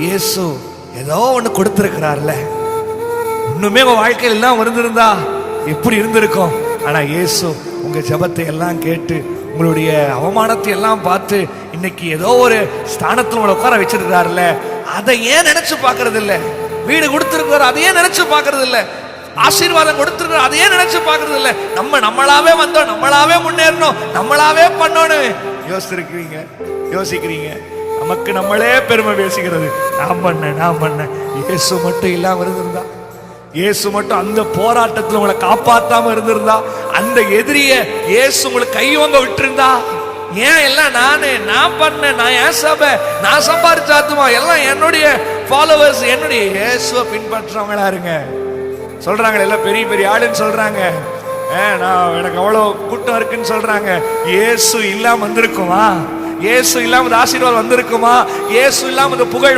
இயேசு ஏதோ ஒண்ணு கொடுத்திருக்கிறார்ல. இன்னுமே உங்க வாழ்க்கையில் எல்லாம் இருந்திருந்தா எப்படி இருந்திருக்கும்? ஆனா இயேசு உங்க ஜெபத்தை எல்லாம் கேட்டு உங்களுடைய அவமானத்தை எல்லாம் பார்த்து இன்னைக்கு ஏதோ ஒரு ஸ்தானத்துல உங்களை உட்கார வச்சிருக்கிறாருல்ல. அதை ஏன் நினைச்சு பாக்குறது இல்ல? வீடு கொடுத்திருக்கிறார், அதையே நினைச்சு பாக்குறது இல்ல. ஆசீர்வாதம் கொடுத்திருக்கிறார், அதையே நினைச்சு பாக்குறது இல்ல. நம்மளாவே வந்தோம், நம்மளாவே முன்னேறணும், நம்மளாவே பண்ணணும் யோசிக்கிறீங்க. நமக்கு நம்மளே பெருமை பேசிக்கிறது. நான் பண்ண இயேசு மட்டும் இல்லாம இருந்திருந்தா, இயேசு மட்டும் அந்த போராட்டத்தில் உங்களை காப்பாத்தாம இருந்திருந்தா, அந்த எதிரிய இயேசு உங்களுக்கு கைவங்க விட்டுருந்தா, ஏன் எல்லாம் நான் பண்ணேன், நான் ஏன் சபை, நான் சம்பாதிச்சாத்துமா, எல்லாம் என்னுடைய ஃபாலோவர்ஸ், என்னுடைய இயேசுவை பின்பற்றவங்களா இருங்க. சொல்றாங்க எல்லாம் பெரிய பெரிய ஆளுன்னு சொல்றாங்க. நான் எனக்கு அவ்வளவு கூட்டம் இருக்குன்னு சொல்றாங்க. இயேசு இல்லாம வந்திருக்குமா? இயேசு இல்லாம ஆசீர்வாதம் வந்திருக்குமா? இயேசு இல்லாம புகழ்